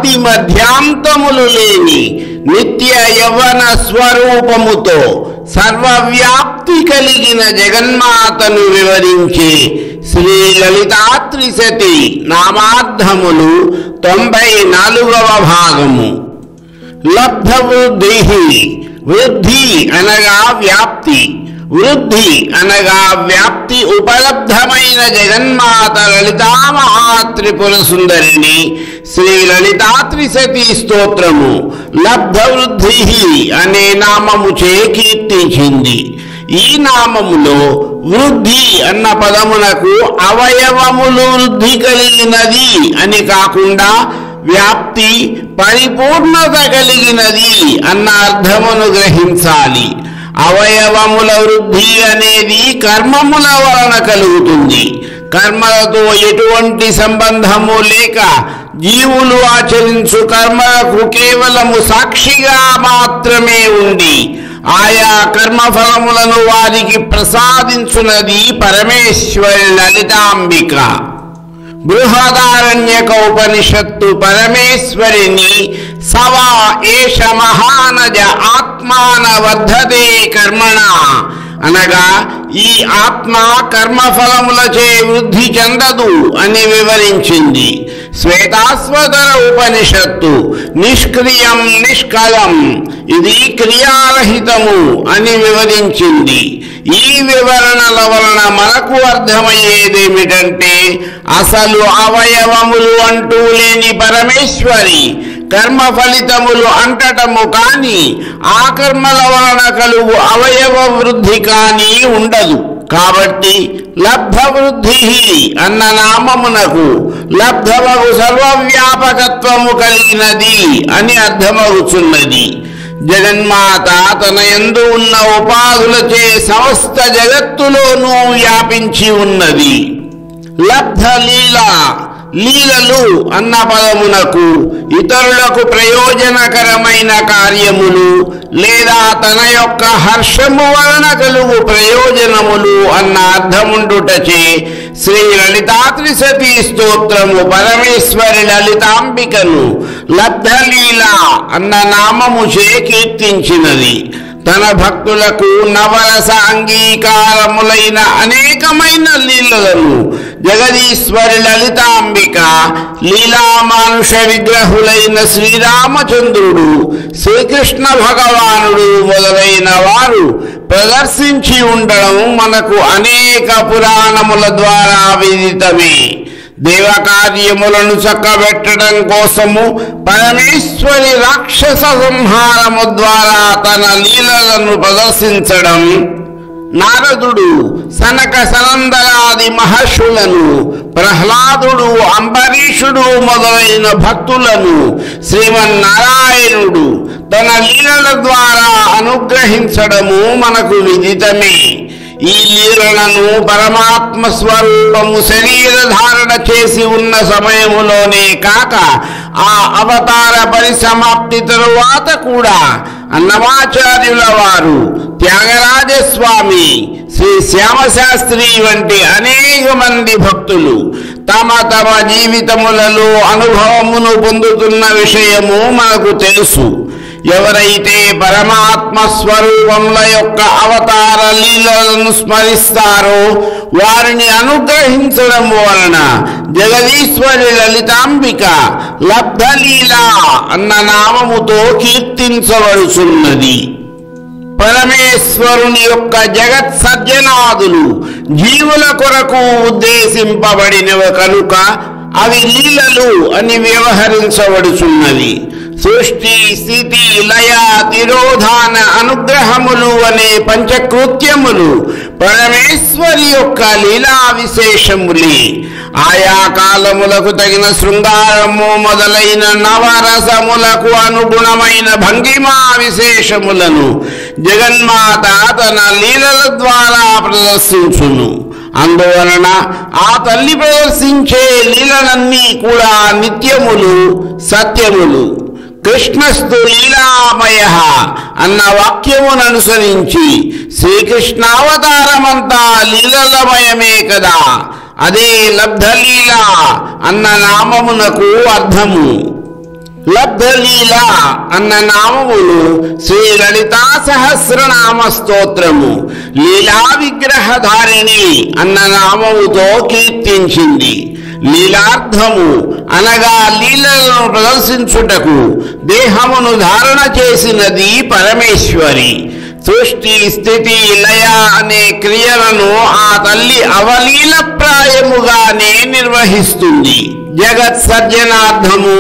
ఆది మధ్యాంతములు లేని నిత్య యవ్వన స్వరూపముతో సర్వవ్యాప్తి కలిగిన జగన్మాతను వివరించే శ్రీ లలితాత్రిశతి నామార్థములు 94వ భాగము. లబ్ధ వృద్ధి. వృద్ధి అనగా వ్యాప్తి, వృద్ధి అనగా వ్యాప్తి ఉపలబ్ధమైన జగన్మాత లలితామహాత్రిపుర సుందరిని శ్రీ లలితాత్రిశతి స్తోత్రము లబ్ధ వృద్ధి అనే నామముచే కీర్తించింది. ఈ నామములో వృద్ధి అన్న పదమునకు అవయవములు వృద్ధి కలిగినది అని కాకుండా వ్యాప్తి పరిపూర్ణత కలిగినది అన్న అర్థమును గ్రహించాలి. అవయవముల వృద్ధి అనేది కర్మముల వలన కలుగుతుంది. కర్మలతో ఎటువంటి సంబంధము లేక జీవులు ఆచరించు కర్మలకు కేవలము సాక్షిగా మాత్రమే ఉండి ఆయా కర్మఫలములను వారికి ప్రసాదించున్నది పరమేశ్వరి లలితాంబిక. బృహదారణ్యక ఉపనిషత్తు పరమేశ్వరిని సవా ఏష మహానజ ఆత్మాన వర్ధతే కర్మణ అనగా ఈ ఆత్మ కర్మఫలములచే వృద్ధి చెందదు అని వివరించింది. శ్వేతాశ్వతర ఉపనిషత్తు నిష్క్రియం నిష్కలం, ఇది క్రియారహితము అని వివరించింది. ఈ వివరణల వలన మనకు అర్థమయ్యేదేమిటంటే అసలు అవయవములు అంటూ లేని పరమేశ్వరి కర్మ ఫలితములు అంటటము కాని ఆ కర్మల వలన కలుగు అవయవ వృద్ధి కానీ ఉండదు. కాబట్టి లబ్ధ వృద్ధి అన్న నామమునకు లబ్ధమగు సర్వవ్యాపకత్వము కలిగినది అని అర్థమవుతున్నది. జగన్మాత తన యందు ఉన్న ఉపాధులచే సమస్త జగత్తులోనూ వ్యాపించి ఉన్నది. లబ్ధ లీల. లీలలు అన్న పదమునకు ఇతరులకు ప్రయోజనకరమైన కార్యములు లేదా తన యొక్క హర్షము వలన కలుగు ప్రయోజనములు అన్న అర్థముండుటచే శ్రీ లలితాత్రిశతి స్తోత్రము పరమేశ్వరి లలితాంబికను లబ్ధలీల అన్న నామముచే కీర్తించినది. తన భక్తులకు నవరస అంగీకారములైన అనేకమైన లీలలను జగదీశ్వరి లలితాంబిక లీలామానుష విగ్రహులైన శ్రీరామచంద్రుడు, శ్రీకృష్ణ భగవానుడు మొదలైన వారు ప్రదర్శించి ఉండడం మనకు అనేక పురాణముల ద్వారా విదితమే. దేవకార్యములను చక్కబెట్టడం కోసము పరమేశ్వరి రాక్షస సంహారము ద్వారా తన లీలలను ప్రదర్శించడం, నారదుడు సనక సనందరాది మహర్షులను, ప్రహ్లాదుడు అంబరీషుడు మొదలైన భక్తులను శ్రీమన్నారాయణుడు తన లీలల ద్వారా అనుగ్రహించడము మనకు విదితమే. ఈ లీలలను పరమాత్మ స్వరూపము శరీర ధారణ చేసి ఉన్న సమయములోనే కాక ఆ అవతార పరిసమాప్తి తరువాత కూడా అన్నమాచార్యుల వారు, త్యాగరాజస్వామి, శ్రీ శ్యామశాస్త్రి వంటి అనేక మంది భక్తులు తమ తమ జీవితములలో అనుభవమును పొందుతున్న విషయము మనకు తెలుసు. ఎవరైతే పరమాత్మ స్వరూపముల యొక్క అవతార లీలలను స్మరిస్తారో వారిని అనుగ్రహించడం వలన జగదీశ్వరి లలితాంబిక లబ్ధలీల అన్న నామముతో కీర్తించబడుచున్నది. పరమేశ్వరుని యొక్క జగత్ సర్జనాదులు జీవుల కొరకు ఉద్దేశింపబడినవి కనుక అవి లీలలు అని వ్యవహరించబడుచున్నది. సృష్టి, స్థితి, లయ, తిరోధాన, అనుగ్రహములు అనే పంచకృత్యములు పరమేశ్వరి యొక్క లీలా విశేషములే. ఆయా కాలములకు తగిన శృంగారము మొదలైన నవరసములకు అనుగుణమైన భంగిమా విశేషములను జగన్మాత తన లీలల ద్వారా ప్రదర్శించును. అందువలన ఆ తల్లి ప్రదర్శించే లీలలన్నీ కూడా నిత్యములు, సత్యములు. కృష్ణస్తు లీలామయ అన్న వాక్యమును అనుసరించి శ్రీకృష్ణావతారమంతా లీలలమయమే కదా. అదే లబ్ధలీల అన్న నామమునకు అర్థము. లబ్ధలీల అన్న నామములు శ్రీ లలితా సహస్రనామ స్తోత్రము లీలా విగ్రహధారిణి అన్న నామముతో కీర్తించింది. లీలార్థము అనగా లీలలను ప్రదర్శించుటకు దేహమును ధారణ చేసినది పరమేశ్వరి. సృష్టి స్థితి లయ అనే క్రియలను ఆ తల్లి అవలీలప్రాయముగానే నిర్వహిస్తుంది. జగత్ సర్జనార్థము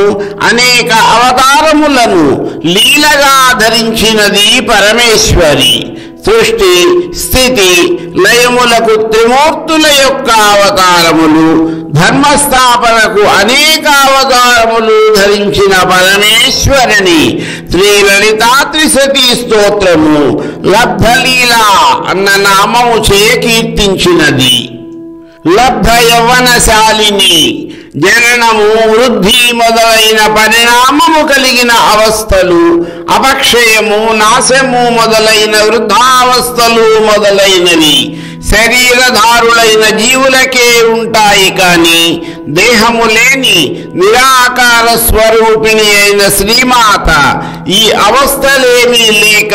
అనేక అవతారములను లీలగా ధరించినది పరమేశ్వరి. సృష్టి స్థితి లయములకు త్రిమూర్తుల యొక్క అవతారములు, ధర్మస్థాపనకు అనేక అవతారములు ధరించిన పరమేశ్వరిని శ్రీ లలితా త్రిశతి స్తోత్రము లబ్ధలీల అన్న నామముచే కీర్తించినది. లబ్ధ యవ్వనశాలిని జననము, వృద్ధి మొదలైన పరిణామము కలిగిన అవస్థలు, అపక్షయము, నాశము మొదలైన వృద్ధావస్థలు మొదలైనవి శరీరధారులైన జీవులకే ఉంటాయి. కానీ దేహము లేని నిరాకార స్వరూపిణి అయిన శ్రీమాత ఈ అవస్థలేమీ లేక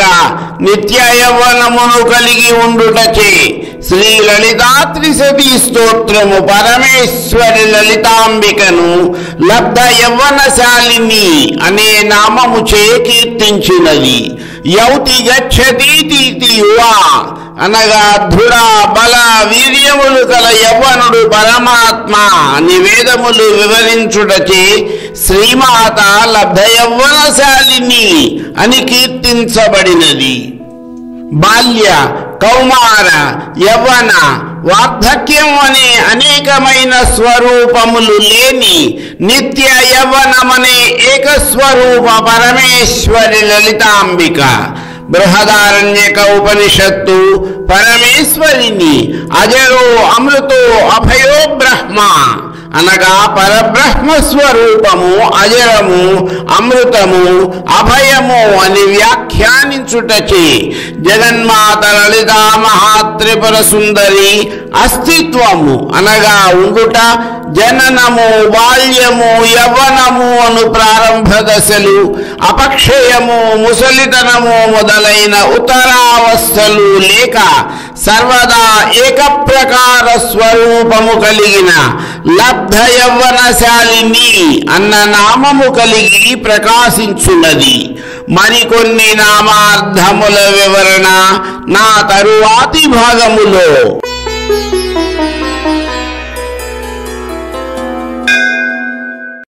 నిత్య యవ్వనమును కలిగి ఉండుటచే శ్రీ లలితా త్రిశతి స్తోత్రము పరమేశ్వరి లలితాంబికను లబ్ధ యవ్వనశాలిని అనే నామముచే కీర్తించినది. యౌతి గచ్చతీతి యువా అనగా దృఢ బల వీర్యములు కల యవ్వనుడు పరమాత్మ అని వేదములు వివరించుటచే శ్రీమాత లబ్ధ యవ్వనశాలిని అని కీర్తించబడినది. బాల్య, కౌమార, యవ్వన, వార్ధక్యం అనే అనేకమైన స్వరూపములు లేని నిత్య యవ్వనమనే ఏకస్వరూప పరమేశ్వరి లలితాంబిక. బృహదారణ్యక ఉపనిషత్తు పరమేశ్వరిని అజరో అమృతో అభయో బ్రహ్మ అనగా పరబ్రహ్మ స్వరూపము అజరము, అమృతము, అభయము అని వ్యాఖ్యానించుటచే జగన్మాత లలితా మహాత్రిపుర సుందరి అస్తిత్వము అనగా ఉండుట, జననము, బాల్యము, యవ్వనము అను ప్రారంభ దశలు, అపక్షయము, ముసలితనము మొదలైన ఉత్తరావస్థలు లేక సర్వదా ఏకప్రకార స్వరూపము కలిగిన లబ్ధ యవ్వనశాలిని అన్న నామము కలిగి ప్రకాశించున్నది. మరికొన్ని నామార్థముల వివరణ నా తరువాతి భాగములో.